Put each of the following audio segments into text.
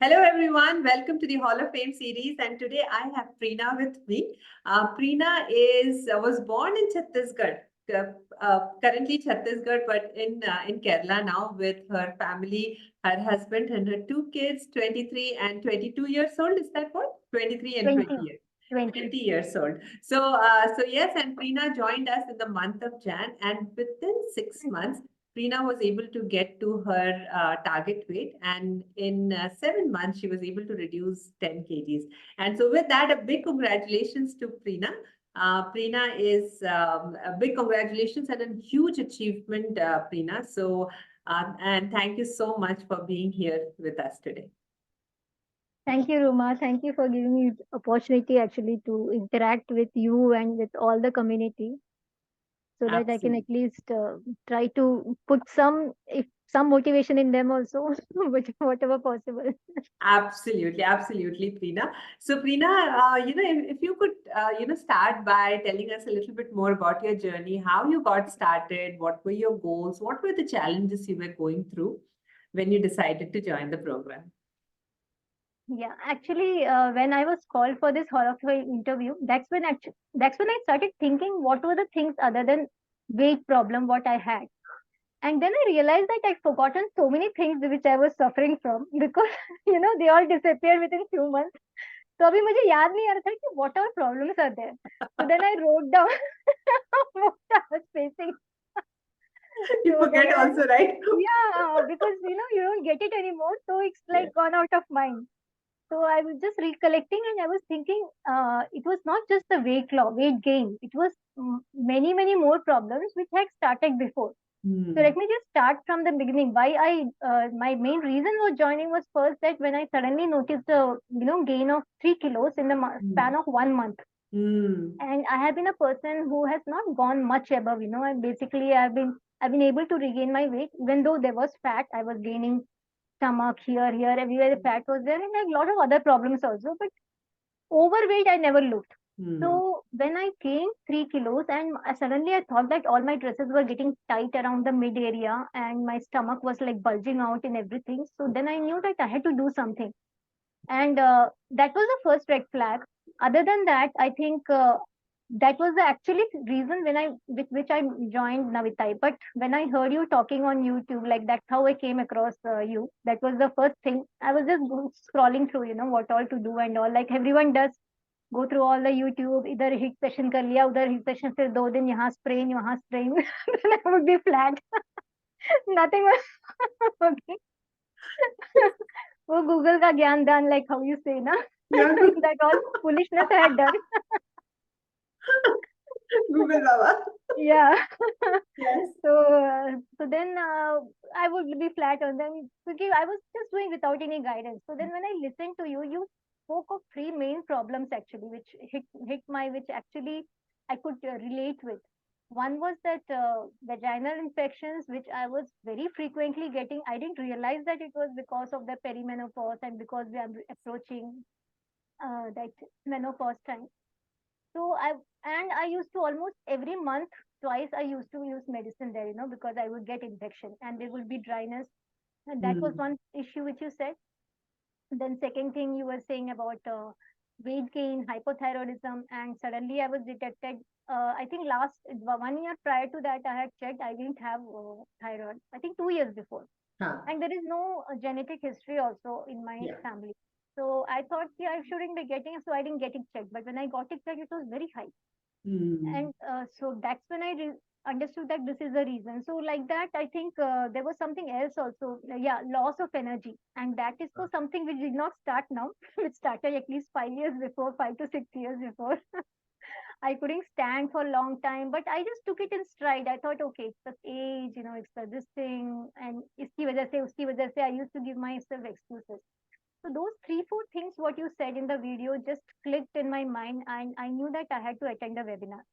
Hello, everyone. Welcome to the Hall of Fame series. And today I have Preena with me. Preena was born in Chhattisgarh, currently Chhattisgarh, but in Kerala now with her family, her husband, and her two kids, 23 and 22 years old. Is that what? 23 and 20 20, years. 20. 20 years old. So yes, and Preena joined us in the month of Jan, and within 6 months, Preena was able to get to her target weight, and in 7 months, she was able to reduce 10 kgs. And so, with that, a big congratulations to Preena. Preena is a big congratulations and a huge achievement, Preena. And thank you so much for being here with us today. Thank you, Ruma. Thank you for giving me the opportunity actually to interact with you and with all the community so that I can at Absolutely. least try to put some motivation in them also, whatever possible. Absolutely, absolutely, Preena. So, Preena, if you could, start by telling us a little bit more about your journey, how you got started, what were your goals, what were the challenges you were going through when you decided to join the program? Yeah, actually, when I was called for this Hall of Fame interview, that's when I started thinking what were the things other than weight problem what I had. And then I realized that I'd forgotten so many things which I was suffering from because they all disappeared within few months. तो अभी मुझे याद नहीं आ रहा था कि what all problems are there. So then I wrote down what I was facing. You So then forget also, right? yeah, because you don't get it anymore, so it's Yeah. like gone out of mind. So I was just recollecting and I was thinking, it was not just the weight gain. It was many more problems which had started before. So let Hmm. me just start from the beginning. My main reason for joining was first that when I suddenly noticed a gain of 3 kilos in the Hmm. span of 1 month, Hmm. and I have been a person who has not gone much above. And basically I've been able to regain my weight even though there was fat. I was gaining stomach here, everywhere the fat was there, and like a lot of other problems also. But overweight I never looked. Hmm. So when I gained 3 kilos, and suddenly I thought that all my dresses were getting tight around the mid area, and my stomach was like bulging out and everything. So then I knew that I had to do something, and that was the first red flag. Other than that, I think that was the actually reason with which I joined Navitae. But when I heard you talking on YouTube, like that's how I came across you. That was the first thing. I was just scrolling through, what all to do and all, like everyone does. Go through all the YouTube, इधर hit session कर लिया, उधर hit session, फिर 2 दिन यहाँ sprain, वहाँ sprain. Then I would be flat. Nothing was working. वो Google का ज्ञान दान, like how you say ना. Yeah. That all foolishness I had done. Google Baba. Yeah. Yes. So then I would be flat on them because I was just doing without any guidance. So then when I listened to you, you spoke of three main problems actually, which which actually I could relate with. One was that vaginal infections, which I was very frequently getting. I didn't realize that it was because of the perimenopause and because we are approaching that menopause time. So I used to almost every month, twice I used to use medicine there, because I would get infection and there would be dryness. And that was Hmm. one issue which you said. Then second thing you were saying about weight gain, hypothyroidism, and suddenly I was detected. I think last 1 year prior to that, I had checked. I didn't have thyroid. I think 2 years before, Huh. and there is no genetic history also in my Yeah. family. So I thought, yeah, I shouldn't be getting it, so I didn't get it checked. But when I got it checked, it was very high, Hmm. and so that's when I understood that this is the reason. So like that, I think there was something else also. Yeah, loss of energy, and that is for something which did not start now. Which started at least 5 years before, 5 to 6 years before. I couldn't stand for a long time, but I just took it in stride. I thought, okay, it's the age, it's the this thing, and iski wajah se, uski wajah se. I used to give myself excuses. So those three, four things what you said in the video just clicked in my mind, and I knew that I had to attend a webinar.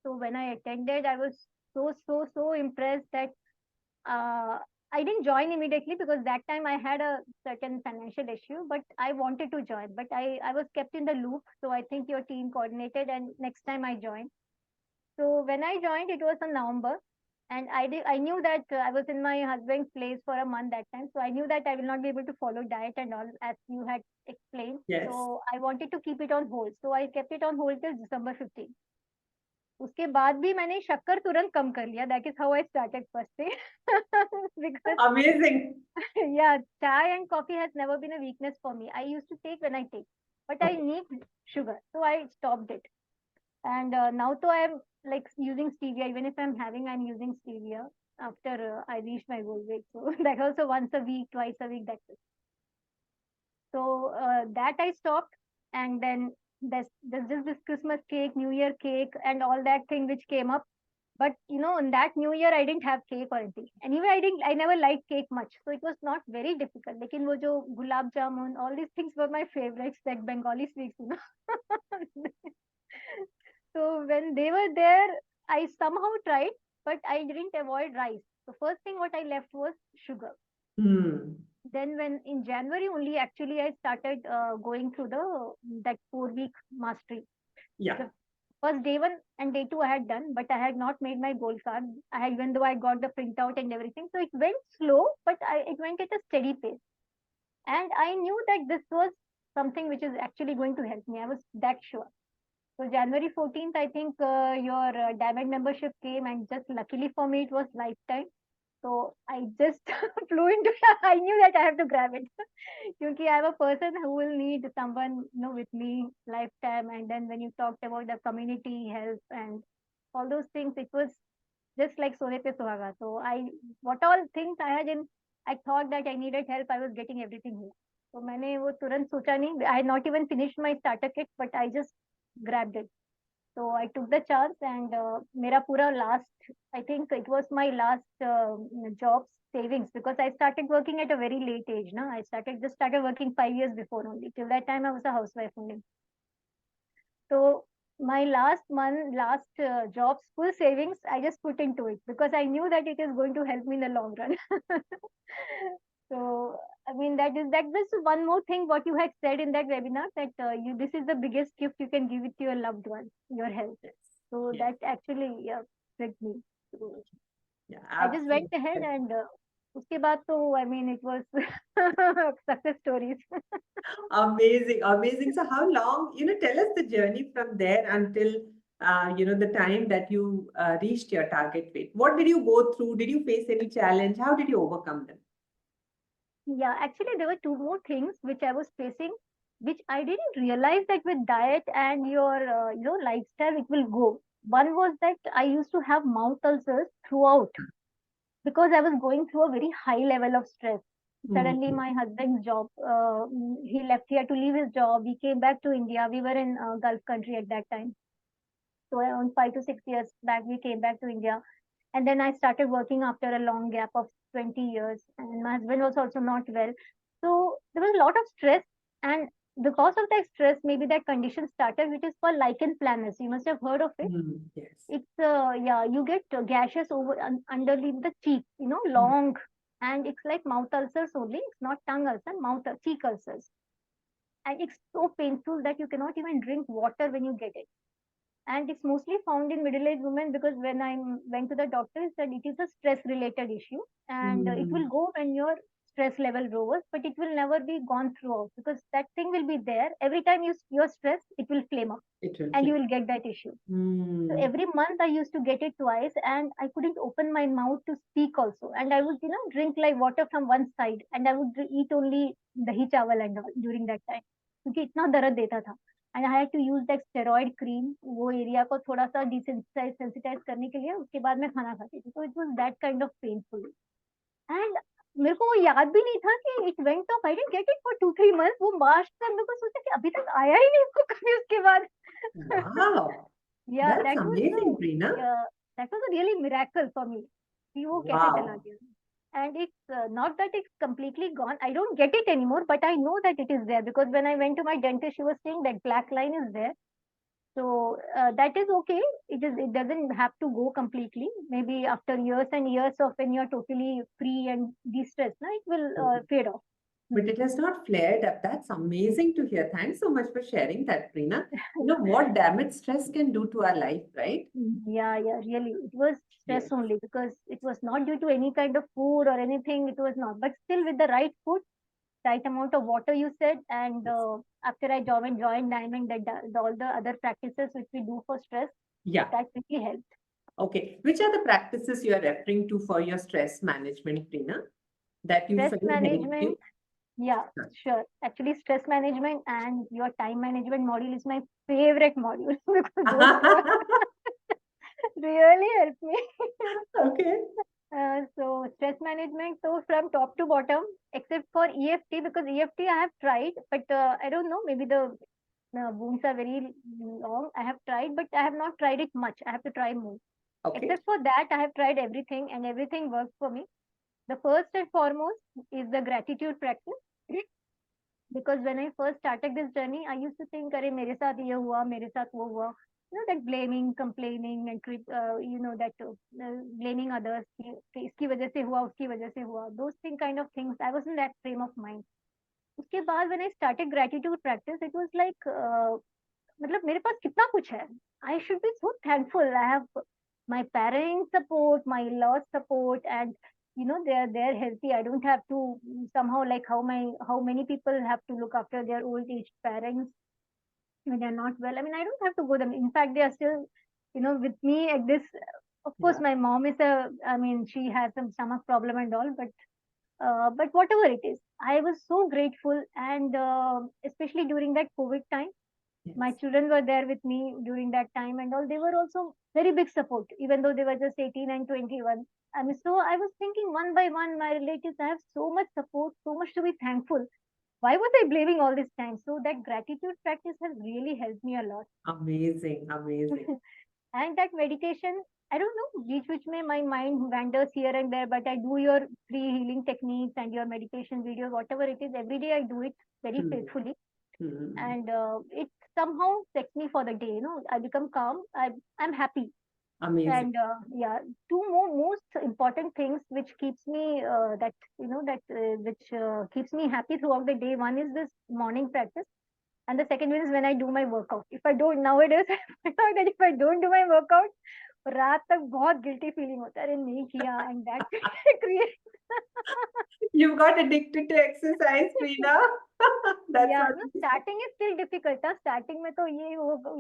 So when I attended, I was so impressed that uh, I didn't join immediately because that time I had a certain financial issue, but I wanted to join. But I was kept in the loop. So I think your team coordinated, and next time I joined. So when I joined, it was in November, And I knew that I was in my husband's place for a month that time, so I knew that I will not be able to follow diet and all as you had explained. Yes. So I wanted to keep it on hold. So I kept it on hold till December 15th. उसके बाद भी मैंने शक्कर तुरंत कम कर लिया. That is how I started first day. Because Amazing. yeah, chai and coffee has never been a weakness for me. I used to take when I take, but I Okay. need sugar, so I stopped it. And now, so I am like using stevia. Even if I'm having, I'm using stevia after I reach my goal weight. So that also once a week, twice a week. That's it. So that I stopped, and then there's just this Christmas cake, New Year cake, and all that thing which came up. But in that New Year, I didn't have cake or anything. Anyway, I never liked cake much, so it was not very difficult. Lekin wo jo gulab jamun, all these things were my favorites, like Bengali sweets. So when they were there, I somehow tried, but I didn't avoid rice. The first thing what I left was sugar. Hmm. Then when in January only, actually I started going through the that 4 week mastery. Yeah. The first day one and day two I had done, but I had not made my goal card. I had, even though I got the printout and everything, so it went slow, but it went at a steady pace. And I knew that this was something which is actually going to help me. I was that sure. So January 14th, I think your diamond membership came, and just luckily for me, it was lifetime. So I just flew into. I knew that I have to grab it, because I'm a person who will need someone with me lifetime. And then when you talked about the community help and all those things, it was just like Sole Pe Suhaga. So what all things I thought that I needed help, I was getting everything here. So मैंने वो तुरंत सोचा नहीं. I had not even finished my starter kit, but I just grabbed it. So I took the chance, and मेरा पूरा last, I think it was my last job savings, because I started working at a very late age. No, I started working 5 years before only. Till that time, I was a housewife only. So my last job's full savings, I just put into it, because I knew that it is going to help me in the long run. So I mean, that was one more thing what you had said in that webinar, that this is the biggest gift you can give it to your loved one, your health. Yes. So Yes. that actually tricked me. So Yeah. I just went Absolutely. ahead, and उसके बाद तो I mean it was success stories. Amazing, amazing. So how long, tell us the journey from there until, the time that you reached your target weight. What did you go through? Did you face any challenge? How did you overcome them? Yeah, actually, there were two more things which I was facing, which I didn't realize that with diet and your lifestyle it will go. One was that I used to have mouth ulcers throughout, because I was going through a very high level of stress. Hmm. Suddenly, my husband's job, he left here to leave his job. We came back to India. We were in Gulf country at that time. So around 5 to 6 years back, we came back to India. And then I started working after a long gap of 20 years. And my husband was also not well. So there was a lot of stress. And because of that stress, maybe that condition started, which is called lichen planus. You must have heard of it. Hmm. Yes. It's yeah, you get gashes over underneath the cheek, Hmm. long, and it's like mouth ulcers only. It's not tongue ulcer, cheek ulcers, and it's so painful that you cannot even drink water when you get it. And it's mostly found in middle-aged women, because when I went to the doctor, he said it is a stress-related issue, and it Hmm. will go when your stress level lowers, but it will never be gone throughout, because that thing will be there every time you're stressed, it will flame up, It will and you flip. will get that issue. So Hmm. every month I used to get it twice, and I couldn't open my mouth to speak also. And I would, drink like water from one side, and I would eat only dahi chawal and all during that time. क्योंकि इतना दर्द देता था. And I had to use that steroid cream, वो area को थोड़ा सा desensitize करने के लिए, उसके बाद मैं खाना खाती थी. So it was that kind of painful. And मेरे को वो याद भी नहीं था कि it went off. I didn't get it for 2-3 months. वो मार्च में मेरे को सोचा कि अभी तक आया ही नहीं इसको कभी उसके बाद. Wow. Yeah, That's amazing, Preena. that was a really miracle for me. कि वो कैसे चला Wow. गया. And it's not that it's completely gone. I don't get it anymore, but I know that it is there, because when I went to my dentist, she was saying that black line is there. So that is okay. It doesn't have to go completely. Maybe after years and years of when you're totally free and de-stressed, it will fade off. but it has not flared up. That's amazing to hear. Thanks so much for sharing that, Preena. You know what damage stress can do to our life, right? Yeah, yeah, really. It was stress Yes. only because it was not due to any kind of food or anything. It was not. But still, with the right food, right amount of water, you said, and Yes. after I joined Diamond, all the other practices which we do for stress, Yeah. that really helped. Okay. Which are the practices you are referring to for your stress management, Preena, that you Stress felt helped management, you? yeah, sure. Actually, stress management and your time management module is my favorite module because those two really help me. Okay. So stress management, so from top to bottom, except for EFT, because EFT I have tried, but I don't know, maybe the wounds are very long. I have tried, but I have not tried it much. I have to try more. Okay. Except for that, I have tried everything and everything works for me. The first and foremost is the gratitude practice. Because when I first started this journey, I used to think, "अरे मेरे साथ ये हुआ, मेरे साथ वो हुआ." You know that blaming, complaining, and blaming others. कि इसकी वजह से हुआ, उसकी वजह से हुआ. Those kind of things. I was in that frame of mind. उसके बाद when I started gratitude practice, it was like मतलब मेरे पास कितना कुछ है. I should be so thankful. I have my parents' support, my in-laws' support, and they're healthy. I don't have to somehow like how many people have to look after their old age parents when they're not well. I mean, I don't have to go them. In fact, they are still with me at this. Of course, Yeah. my mom is I mean, she has some stomach problem and all, but whatever it is, I was so grateful, and especially during that COVID time, my Yes. children were there with me during that time and all. They were also very big support, even though they were just 18 and 21. I mean, so I was thinking one by one, my relatives have so much support, so much to be thankful. Why was I blaming all this time? So that gratitude practice has really helped me a lot. Amazing. Amazing. And that meditation, I don't know, which may my mind wanders here and there, but I do your free healing techniques and your meditation videos, whatever it is, every day I do it very Hmm. faithfully, Hmm. and it somehow sets me for the day. I become calm. I'm happy, Amazing. and yeah, two more most important things which keeps me that that which keeps me happy throughout the day. One is this morning practice, and the second one is when I do my workout. If I don't nowadays, I know that if I don't do my workout, रात तक बहुत guilty feeling होता है अरे नहीं किया and that create You got addicted to exercise, Preena. That's या what know we say. Starting is still difficult था स्टार्टिंग में तो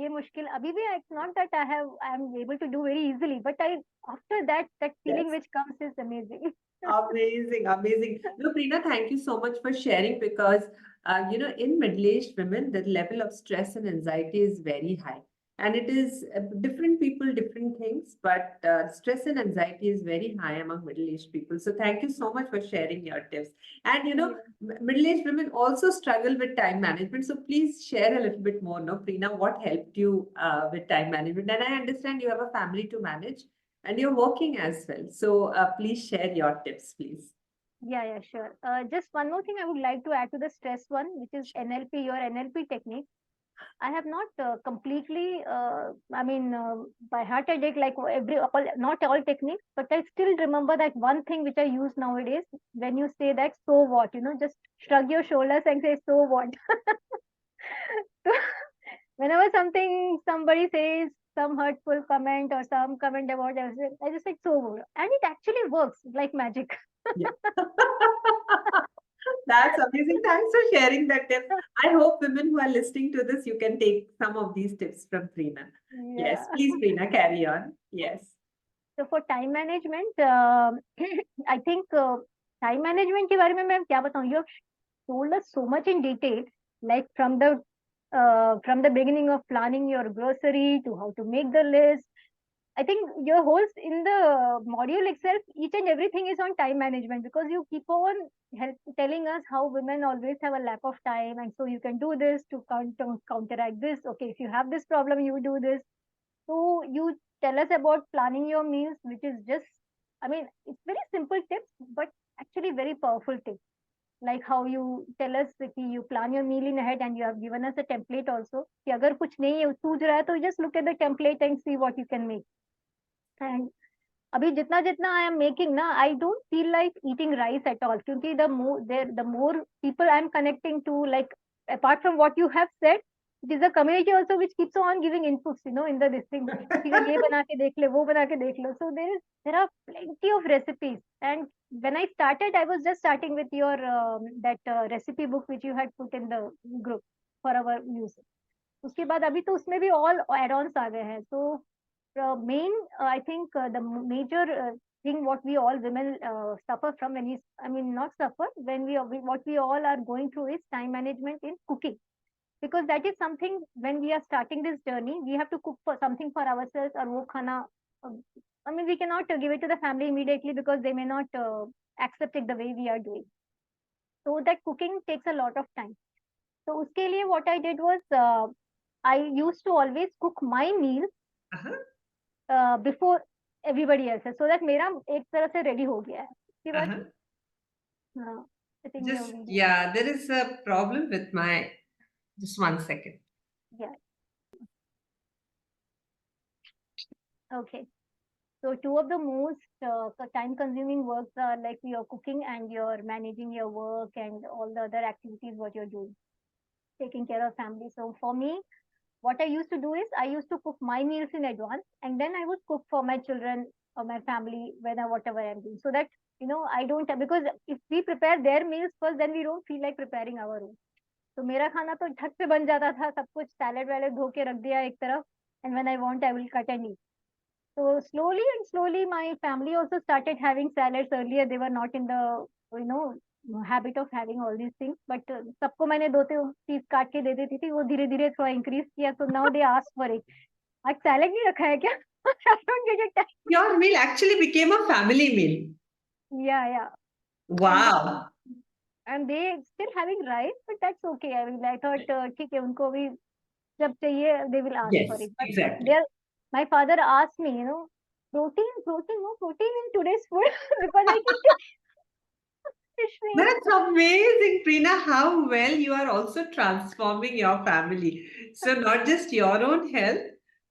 ये मुश्किल अभी भी it's not that I am able to do very easily but I after that feeling Yes. Which comes is amazing Amazing, amazing. No, Preena, thank you so much for sharing because, in middle-aged women, the level of stress and anxiety is very high. And it is different people, different things, but stress and anxiety is very high among middle-aged people. So thank you so much for sharing your tips. And, middle-aged women also struggle with time management. So please share a little bit more, no, Preena, what helped you with time management? And I understand you have a family to manage. And you're working as well. So please share your tips, please. yeah, sure. Just one more thing I would like to add to the stress one, which is NLP, your NLP technique. I have not completely, I mean, by heart I did like not all techniques, but I still remember that one thing which I use nowadays when you say that, so what, just shrug your shoulders and say, so what. So, whenever somebody says some hurtful comment or some comment about us, I just like, so what. And it actually works like magic. Yeah. That's amazing. Thanks for sharing that tip. I hope women who are listening to this, you can take some of these tips from Preena. Yes, Yeah. please, Preena, carry on. Yes. So for time management, I think time management के बारे में मैं क्या बताऊँ? You have told us so much in detail, like from the beginning of planning your grocery to how to make the list. I think your whole in the module itself, each and everything is on time management because you keep on telling us how women always have a lack of time, and so you can do this to counteract this. Okay, if you have this problem, you do this. So you tell us about planning your meals, which is just, I mean, it's very simple tips, but actually very powerful tips. Like how you tell us that you plan your meal in ahead and you have given us a template also. कि अगर कुछ नहीं है सूझ रहा है तो just look at the template and see what you can make. And अभी जितना जितना आई एम मेकिंग ना, I don't feel like eating rice at all, क्योंकि the more people I am connecting to, like apart from what you have said, it is a community also which keeps on giving inputs, in the this thing, ठीक है, ये बना के देख ले, वो बना के देख लो. So there are plenty of recipes. And when I started, I was just starting with your that recipe book which you had put in the group for our use. उसके बाद अभी तो उसमें भी all add-ons आ गए हैं. So main, I think the major thing what we all women suffer from when we, I mean not suffer, when what we all are going through is time management in cooking, because that is something when we are starting this journey, we have to cook for something for ourselves, or wo khana, uh, I mean we cannot give it to the family immediately because they may not accept it the way we are doing. So that cooking takes a lot of time. So uske liye what I did was, I used to always cook my meals before everybody else, so that मेरा एक तरह से ready हो गया है. उसके बाद हाँ, I think Just, yeah, there is a problem with my, just 1 second. Yeah. Okay. So two of the most time-consuming works are like your cooking and your managing your work and all the other activities what you're doing, taking care of family. So for me, what I used to do is I used to cook my meals in advance, and then I would cook for my children or my family whatever I'm doing, so that I don't, because if we prepare their meals first, then we don't feel like preparing our own. तो मेरा खाना तो झट से बन जाता था, सब कुछ सैलेड वैलेड धो के रख दिया एक तरफ, and when I want I will cut and eat. So slowly and slowly my family also started having salads. Earlier they were not in the habit of having all these things, but सबको मैंने 2-3 चीज काट के दे देती थी, वो धीरे धीरे थोड़ा इंक्रीज किया. So now they ask for it. आज सैलेड नहीं रखा है क्या? I don't get it. Your meal actually became a family meal. Yeah. Wow. And they still having rice, but that's okay. I mean, I thought ठीक है, उनको भी जब चाहिए they will ask for Yes, it. But exactly. my father asked me, protein, no protein in today's food because I can get fish meal. That's amazing, Preena, how well you are also transforming your family. So not just your own health,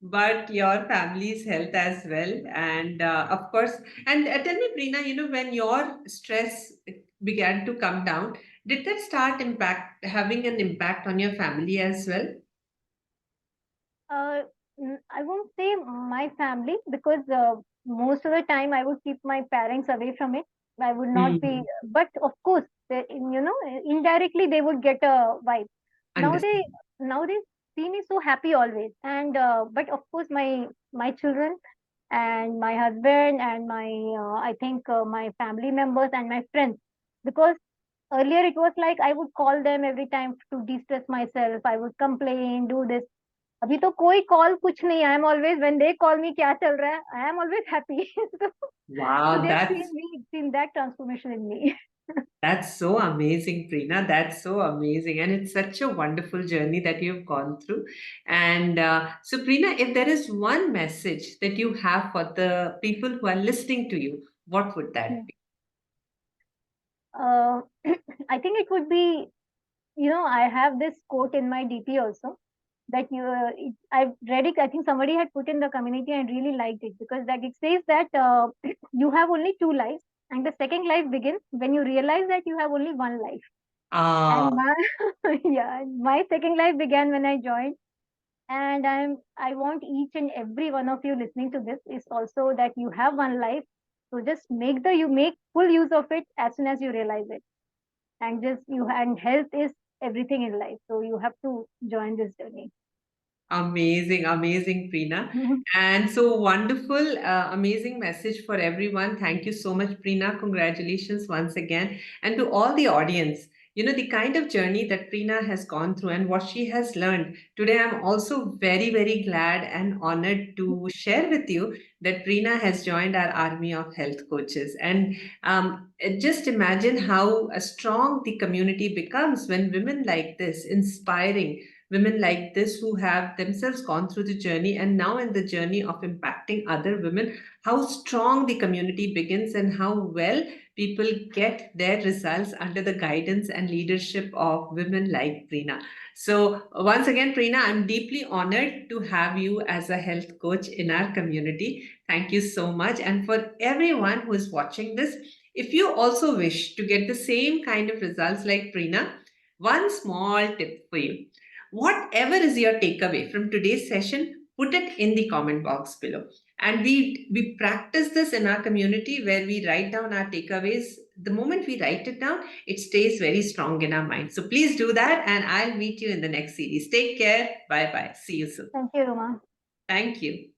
but your family's health as well. And of course, and tell me, Preena, when your stress began to come down, did that start having an impact on your family as well? I won't say my family, because most of the time I would keep my parents away from it. I would not be, but of course, indirectly they would get a vibe. Now they Understand. now they see me so happy always, and but of course my children and my husband and my I think my family members and my friends, because earlier it was like I would call them every time to de-stress myself. I would complain, do this. अभी तो कोई call कुछ नहीं. I am always, when they call मी क्या चल रहा है, I am always happy. So Wow, they have seen that transformation in me. that's so amazing, Preena. That's so amazing. And it's such a wonderful journey that you've gone through. And so, Preena, if there is one message that you have for the people who are listening to you, what would that be? uh, I think it would be, I have this quote in my DP also, that I've read it. I think somebody had put in the community and really liked it, because that it says that you have only 2 lives, and the second life begins when you realize that you have only one life. Ah, And my second life began when I joined. And I want each and every one of you listening to this is also that you have one life. So just you make full use of it as soon as you realize it. And and health is everything in life. So you have to join this journey. amazing, amazing, Preena. And so wonderful, amazing message for everyone. Thank you so much, Preena. Congratulations once again. And to all the audience, the kind of journey that Preena has gone through and what she has learned. Today, I'm also very, very glad and honored to share with you that Preena has joined our army of health coaches. And just imagine how strong the community becomes when women like this, inspiring women like this who have themselves gone through the journey and now in the journey of impacting other women, how strong the community begins and how well people get their results under the guidance and leadership of women like Preena. So once again, Preena, I'm deeply honored to have you as a health coach in our community. Thank you so much. And for everyone who is watching this, if you also wish to get the same kind of results like Preena, one small tip for you. Whatever is your takeaway from today's session, put it in the comment box below. And we practice this in our community where we write down our takeaways. The moment we write it down, it stays very strong in our mind. So please do that, and I'll meet you in the next series. Take care. Bye bye. See you soon. Thank you, Roma. Thank you.